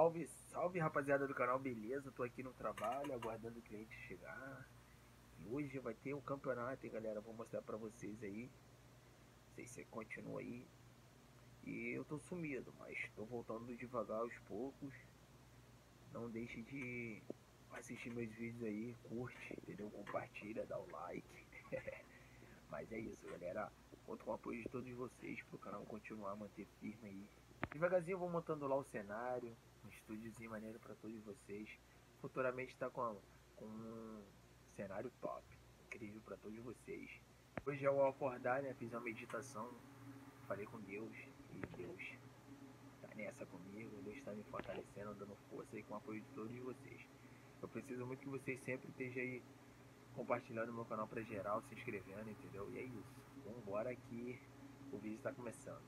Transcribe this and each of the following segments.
Salve, salve rapaziada do canal, beleza? Tô aqui no trabalho, aguardando o cliente chegar. E hoje vai ter um campeonato, hein, galera? Vou mostrar pra vocês aí. Não sei se você continua aí. E eu tô sumido, mas tô voltando devagar aos poucos. Não deixe de assistir meus vídeos aí, curte, entendeu? Compartilha, dá o like. Mas é isso, galera. Conto com o apoio de todos vocês pro canal continuar a manter firme aí. Devagarzinho eu vou montando lá o cenário, um estúdiozinho maneiro pra todos vocês. Futuramente tá com um cenário top, incrível pra todos vocês. Hoje ao acordar, né, fiz uma meditação, falei com Deus e Deus tá nessa comigo, Deus tá me fortalecendo, dando força aí com o apoio de todos vocês. Eu preciso muito que vocês sempre estejam aí compartilhando o meu canal pra geral, se inscrevendo, entendeu? E é isso. Vambora que o vídeo está começando.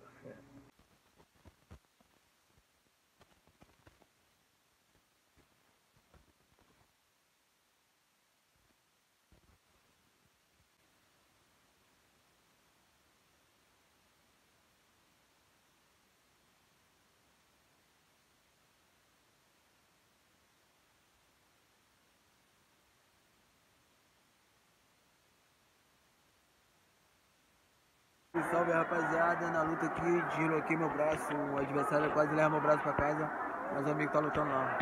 Salve rapaziada, na luta aqui, desloquei meu braço, o adversário quase leva meu braço pra casa, mas o amigo tá lutando lá.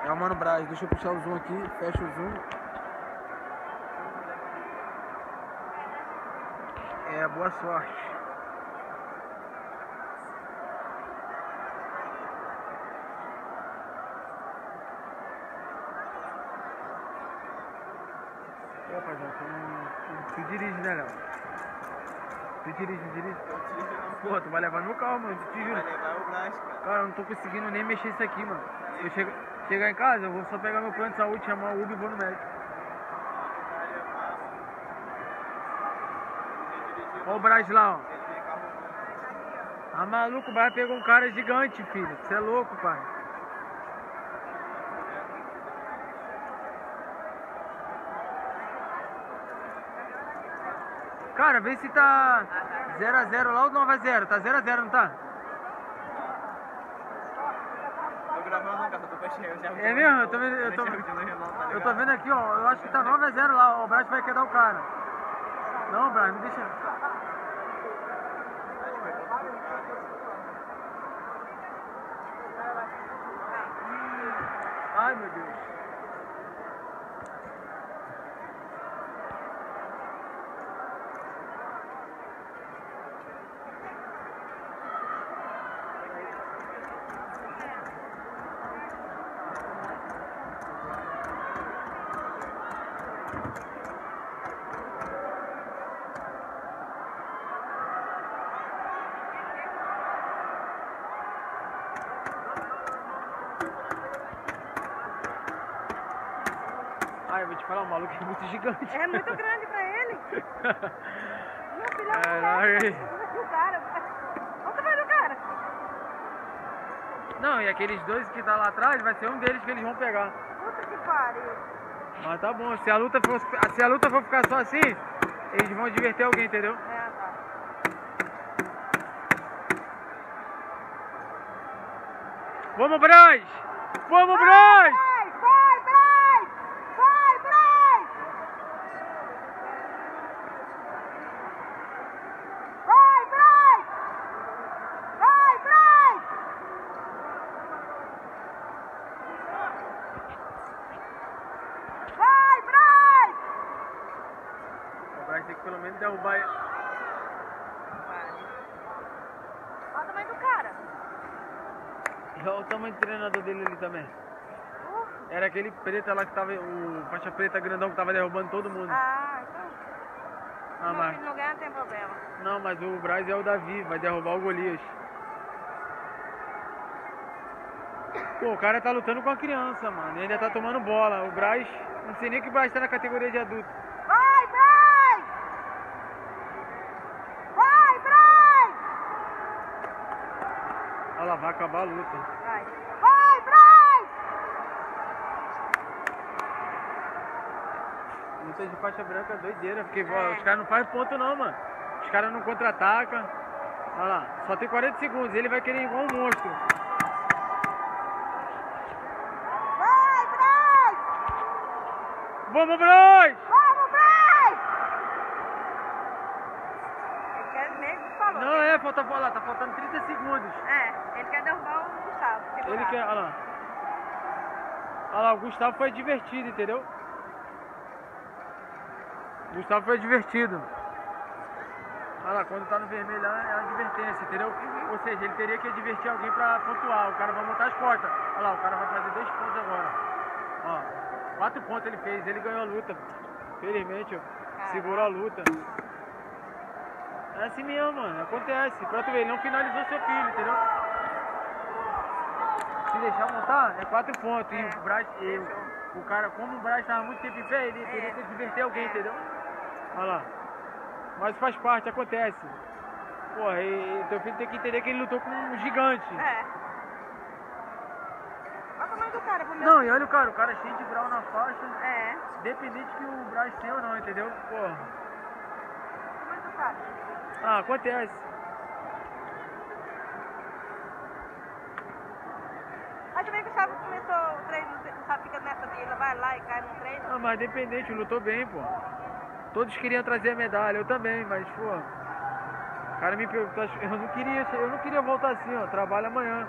É o Mano Braz, deixa eu puxar o zoom aqui, fecha o zoom. É, boa sorte. Ô rapaziada, tu dirige, né, Léo? Tu dirige. Pô, tu vai levar no carro, mano, te juro. Vai levar o Braz, cara. Cara, eu não tô conseguindo nem mexer isso aqui, mano. Eu chegar em casa, eu vou só pegar meu plano de saúde, chamar o Uber e vou no médico. Olha o Braz lá, ó. Ah, maluco, o Braz pegou um cara gigante, filho. Você é louco, pai. Cara, vê se tá 0 a 0 lá ou 9 a 0. Tá 0 a 0, não tá? Tô gravando, cara, tô fechando. É mesmo? Eu tô vendo aqui, ó. Eu acho que tá 9 a 0 lá. Ó, o Braz vai quedar o cara. Não, Braz, me deixa. Ai, meu Deus. Ai, eu vou te falar, o maluco é muito gigante. É muito grande pra ele. Meu filho, o cara. Olha o tamanho do cara. Não, e aqueles dois que tá lá atrás, vai ser um deles que eles vão pegar. Puta que pariu. Mas tá bom, se a luta for ficar só assim, eles vão divertir alguém, entendeu? É, tá. Vamos, Braz! Vamos, Braz! Tem que pelo menos derrubar ele. Olha o tamanho do cara. Olha o tamanho do treinador dele ali também. Era aquele preto lá que tava, o faixa preta grandão que tava derrubando todo mundo. Ah, então. Ah, mas Se não ganhar, não tem problema. não, mas o Braz é o Davi, vai derrubar o Golias. Pô, o cara tá lutando com a criança, mano. Ele ainda tá tomando bola. O Braz, não sei nem que o Braz tá na categoria de adulto. Vai, Braz! Vai, Braz! Olha lá, vai acabar a luta. Vai. Vai, Braz! Luta de faixa branca é doideira, porque os caras não fazem ponto não, mano. Os caras não contra-atacam. Olha lá, só tem 40 segundos, ele vai querer igual um monstro. Vamos, Braz! Vamos, Braz! Ele quer mesmo que falou. Não, falta falar, tá faltando 30 segundos. Ele quer derrubar o Gustavo. Ele quer, olha lá. Olha lá, o Gustavo foi divertido, entendeu? O Gustavo foi divertido. Olha lá, quando tá no vermelho é uma advertência, entendeu? Ou seja, ele teria que advertir alguém pra pontuar. O cara vai montar as costas. Olha lá, o cara vai fazer 2 pontos agora. Ó, 4 pontos ele fez, ele ganhou a luta. Felizmente, ó, segurou a luta. É assim mesmo, mano, acontece. Pra tu ver, ele não finalizou seu filho, entendeu? Se deixar montar, é 4 pontos. E o Braz, o cara, como o Braz tava muito tempo em pé, ele teria que divertir alguém, entendeu? Olha lá. Mas faz parte, acontece. Porra, e teu filho tem que entender que ele lutou com um gigante. Olha o tamanho do cara, pro meu. Não, e olha o cara cheio de grau na faixa. Independente Independente que o Braz tenha ou não, entendeu? Porra. o tamanho do cara. Ah, acontece. Mas também o Gustavo começou o treino, o Gustavo fica nessa dele, vai lá e cai no treino. Ah, mas independente, lutou bem, pô. Todos queriam trazer a medalha, eu também, mas, pô. O cara me perguntou, eu não queria voltar assim, ó. Trabalho amanhã.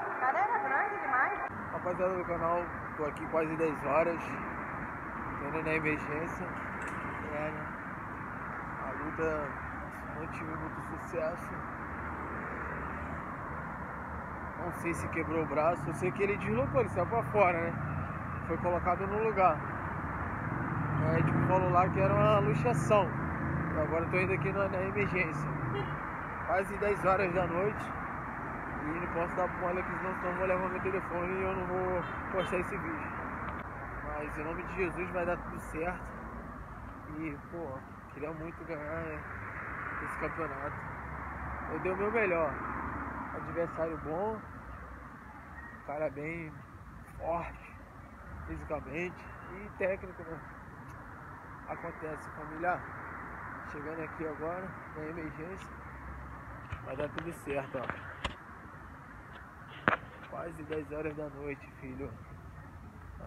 O cara era grande demais. Rapaziada do canal, tô aqui quase 10 horas. Tô indo na emergência. A luta não tive muito sucesso. Não sei se quebrou o braço, eu sei que ele deslocou, ele saiu pra fora, né? Foi colocado no lugar. O médico falou lá que era uma luxação. Agora eu tô indo aqui na emergência. Quase 10 horas da noite. E não posso dar mole aqui, senão eu vou levar meu telefone e eu não vou postar esse vídeo. Mas em nome de Jesus vai dar tudo certo. E, pô, queria muito ganhar esse campeonato. Eu dei o meu melhor. Adversário bom, cara bem forte fisicamente e técnico, né? Acontece, família. Chegando aqui agora na emergência, vai dar tudo certo, ó. Quase 10 horas da noite, filho.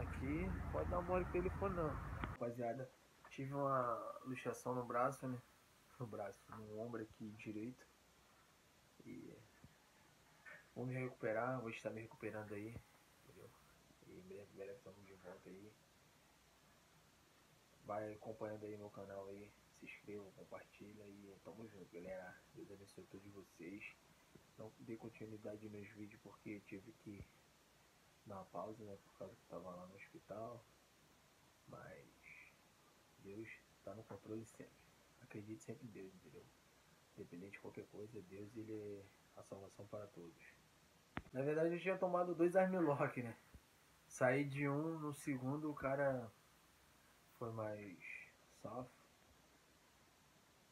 Aqui pode dar mole com o telefone não. Rapaziada, tive uma luxação no braço, né? No ombro aqui direito. E vou me recuperar, vou estar me recuperando aí, entendeu? E em breve estamos de volta aí. Vai acompanhando aí meu canal aí, se inscreva, compartilha e tamo junto, galera. Deus abençoe todos vocês. Não dei continuidade nos vídeos porque tive que dar uma pausa, né? Por causa que tava lá no hospital. Mas Deus tá no controle sempre. Acredite sempre em Deus, entendeu? Independente de qualquer coisa, Deus ele é a salvação para todos. Na verdade eu tinha tomado 2 Armlock, né? Saí de um, no segundo o cara foi mais safo.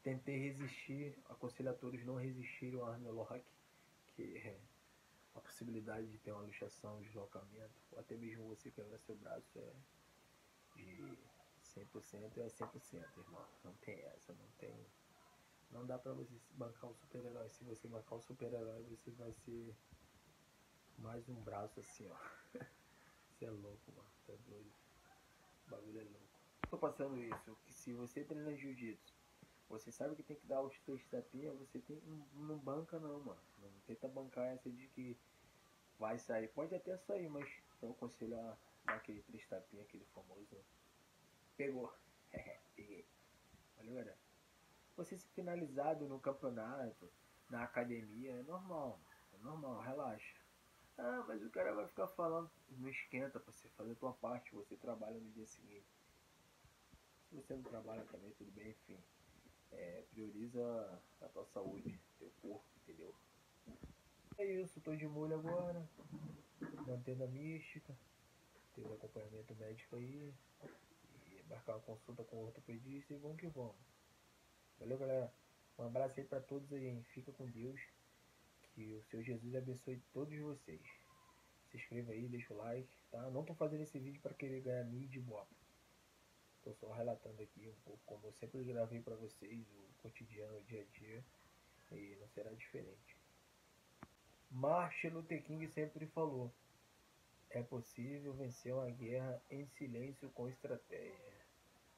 Tentei resistir, aconselho a todos não resistirem ao Armlock, que é a possibilidade de ter uma luxação, deslocamento, ou até mesmo você quebrar seu braço é de 100% é 100%, irmão. Não tem essa, não dá pra você bancar um super-herói. Se você bancar um super-herói, você vai ser mais um braço assim, ó. Você é louco, mano. Tá doido. O bagulho é louco. Tô passando isso, que se você treina jiu-jitsu, você sabe que tem que dar os 3 tapinhas, você tem, não banca não, mano. Não tenta bancar essa de que vai sair. Pode até sair, mas eu aconselho a dar aquele 3 tapinhas, aquele famoso. Pegou. Peguei. Valeu, galera. Você se finalizado no campeonato, na academia, é normal, relaxa. Ah, mas o cara vai ficar falando, não esquenta pra você fazer a tua parte, você trabalha no dia seguinte. Se você não trabalha também, tudo bem, enfim. Prioriza a tua saúde, teu corpo, entendeu? É isso, tô de molho agora, mantendo a mística, teve acompanhamento médico aí, e marcar uma consulta com o ortopedista e vamos que vamos. Valeu, galera. Um abraço aí pra todos aí, hein? Fica com Deus. Que o Senhor Jesus abençoe todos vocês. Se inscreva aí, deixa o like, tá? Não tô fazendo esse vídeo para querer ganhar mídia e bota. Tô só relatando aqui um pouco como eu sempre gravei para vocês, o cotidiano, o dia a dia. E não será diferente. Martin Luther King sempre falou: é possível vencer uma guerra em silêncio com estratégia.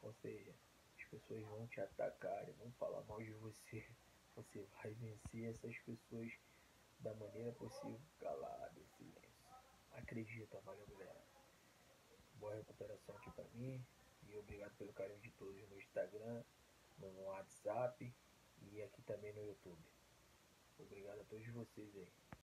Ou seja, as pessoas vão te atacar, vão falar mal de você. Você vai vencer essas pessoas da maneira possível, calado, em silêncio. Acredita, valeu, galera. Boa recuperação aqui pra mim. E obrigado pelo carinho de todos no Instagram, no WhatsApp e aqui também no YouTube. Obrigado a todos vocês aí.